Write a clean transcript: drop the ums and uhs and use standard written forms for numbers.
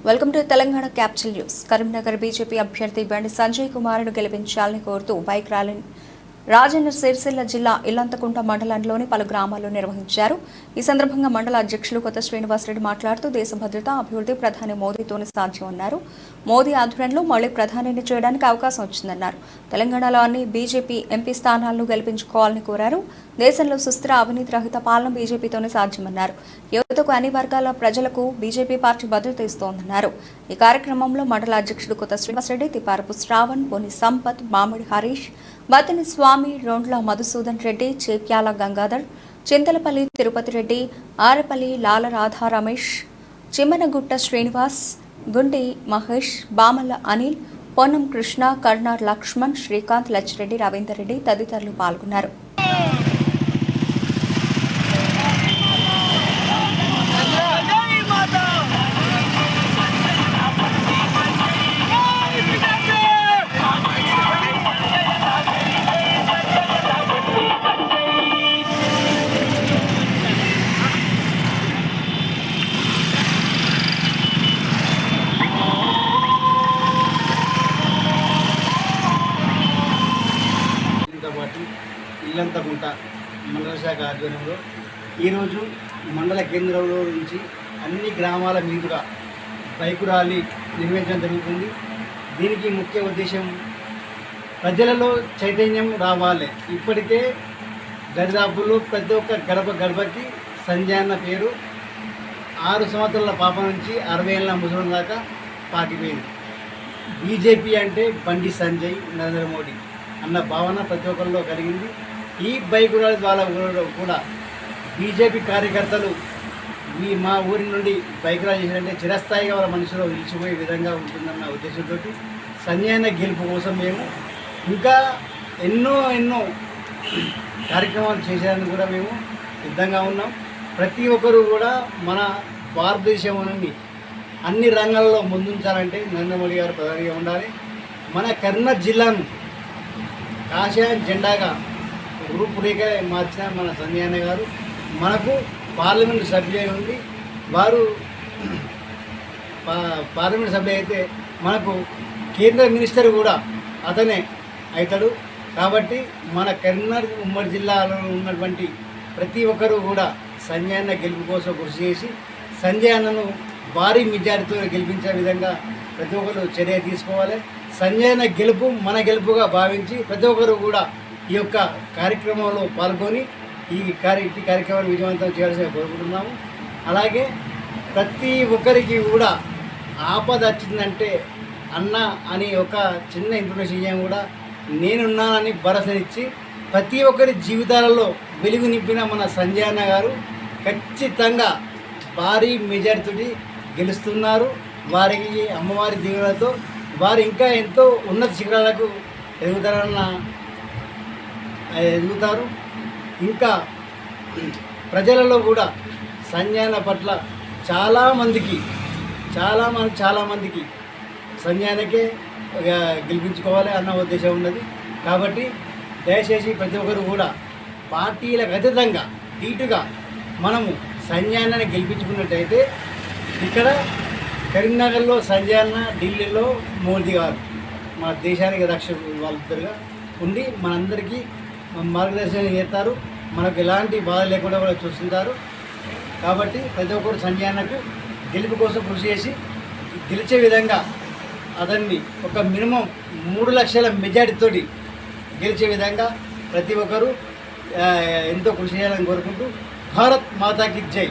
Welcome to Telangana capital news. Karimnagar BJP అభ్యర్థి బండి సంజయ్ కుమార్ను గెలిపించాలని కోరుతూ బైక్ ర్యాలీ రాజన్న సిరిసిల్ల జిల్లా ఇల్లంతకుంట మండలంలోని పలు గ్రామాల్లో నిర్వహించారు. ఈ సందర్భంగా మండల అధ్యక్షులు కొత్త శ్రీనివాసరెడ్డి మాట్లాడుతూ దేశ భద్రత, అభివృద్ధి ప్రధాని మోదీతోనే సాధ్యమన్నారు. మోదీ ఆధ్వర్యంలో మళ్లీ ప్రధానిని చేయడానికి అవకాశం వచ్చిందన్నారు. తెలంగాణలో అన్ని బీజేపీ ఎంపీ స్థానాలను గెలిపించుకోవాలని కోరారు. దేశంలో సుస్థిర అవినీతి రహిత పాలన బీజేపీతోనే సాధ్యమన్నారు. యువతకు అన్ని వర్గాల ప్రజలకు బీజేపీ పార్టీ భద్రత ఇస్తోందన్నారు. ఈ కార్యక్రమంలో మండల అధ్యక్షుడు కొత్త శ్రీనివాసరెడ్డి, తిపారపు శ్రావణ్, బోని సంపత్, మామిడి హరీష్, బతిని స్వామి, రోండ్ల మధుసూదన్ రెడ్డి, చేప్యాల గంగాధర్, చింతలపల్లి తిరుపతి రెడ్డి, ఆరపల్లి లాల రాధా రమేష్, చిమ్మనగుట్ట శ్రీనివాస్, గుండి మహేష్, బామల్ల అనిల్, పొన్నం కృష్ణ, కర్నార్ లక్ష్మణ్, శ్రీకాంత్, లచ్చిరెడ్డి, రవీందర్ రెడ్డి తదితరులు పాల్గొన్నారు. ఇల్లంతకుంట మండల శాఖ ఆధ్వర్యంలో ఈరోజు మండల కేంద్రంలో నుంచి అన్ని గ్రామాల మీదుగా బైకు ర్యాలీ నిర్వహించడం జరుగుతుంది. దీనికి ముఖ్య ఉద్దేశం ప్రజలలో చైతన్యం రావాలి. ఇప్పటికే దరిదాపుల్లో ప్రతి ఒక్క గడపకి సంజయ్ అన్న పేరు 6 సంవత్సరాల పాప నుంచి 60 ఏళ్ళ ముసలి దాకా పాకిపోయింది. బీజేపీ అంటే బండి సంజయ్, నరేంద్ర మోడీ అన్న భావన ప్రతి ఒక్కరిలో కలిగింది. ఈ బైక్ ర్యాలీ ద్వారా కూడా బీజేపీ కార్యకర్తలు మా ఊరి నుండి బైక్ ర్యాలీ చేసినట్టే చిరస్థాయిగా వాళ్ళ మనసులో నిలిచిపోయే విధంగా ఉంటుందన్న ఉద్దేశంతో సంజయ్ అన్న గెలుపు కోసం మేము ఇంకా ఎన్నో కార్యక్రమాలు చేసేందుకు కూడా మేము సిద్ధంగా ఉన్నాం. ప్రతి ఒక్కరూ కూడా మన భారతదేశాన్ని అన్ని రంగాల్లో ముందుంచాలంటే నరేంద్ర మోడీ గారు ప్రధానిగా ఉండాలి. మన కరీంనగర్ జిల్లాను కాషాయ జెండాగా రూపురేఖ మార్చిన మన సంజయ్ అన్న గారు మనకు పార్లమెంట్ సభ్యులై ఉంది. వారు పార్లమెంట్ సభ్యులు అయితే మనకు కేంద్ర మినిస్టర్ కూడా అతనే అవుతాడు. కాబట్టి మన కరీంనగర్ ఉమ్మడి జిల్లాలో ఉన్నటువంటి ప్రతి ఒక్కరూ కూడా సంజయ్ అన్న గెలుపు కోసం కృషి చేసి సంజయ్ అన్నను భారీ మెజారిటీతో గెలిపించే విధంగా ప్రతి ఒక్కరు చర్య తీసుకోవాలి. సంజయ్ అన్న గెలుపు మన గెలుపుగా భావించి ప్రతి ఒక్కరు కూడా ఈ యొక్క కార్యక్రమంలో పాల్గొని ఈ కార్యక్రమాన్ని విజయవంతం చేయాల్సిన కోరుకుంటున్నాము. అలాగే ప్రతి ఒక్కరికి కూడా ఆపద వచ్చిందంటే అన్న అని ఒక చిన్న ఇన్ఫర్మేషన్ ఇవ్వడం కూడా నేనున్నానని భరోసానిచ్చి ప్రతి ఒక్కరి జీవితాలలో వెలుగు నింపిన మన సంజయ్ అన్న గారు ఖచ్చితంగా భారీ మెజారిటీ గెలుస్తున్నారు. వారికి అమ్మవారి దీవెనలతో వారు ఇంకా ఎంతో ఉన్నత శిఖరాలకు ఎదుగుతారు. ఇంకా ప్రజలలో కూడా సంజయ్ అన్న పట్ల చాలామందికి సంజయ్ అన్నకే గెలిపించుకోవాలి అన్న ఉద్దేశం ఉన్నది. కాబట్టి దయచేసి ప్రతి ఒక్కరు కూడా పార్టీలకు అతీతంగా ధీటుగా మనము సంజయ్ అన్నని గెలిపించుకున్నట్టయితే ఇక్కడ కరీంనగర్లో సంజయ్ అన్న, ఢిల్లీలో మోదీ గారు మన దేశానికి రక్షకులు వాళ్ళిద్దరుగా ఉండి మనందరికీ మార్గదర్శనం చేస్తారు. మనకు ఎలాంటి బాధ లేకుండా కూడా చూస్తుంటారు. కాబట్టి ప్రతి ఒక్కరు సంజయ్ అన్నకు గెలుపు కోసం కృషి చేసి గెలిచే విధంగా అతన్ని ఒక మినిమం 3 లక్షల మెజారిటీతో గెలిచే విధంగా ప్రతి ఒక్కరూ ఎంతో కృషి చేయాలని కోరుకుంటూ భారత్ మాతాకి జై.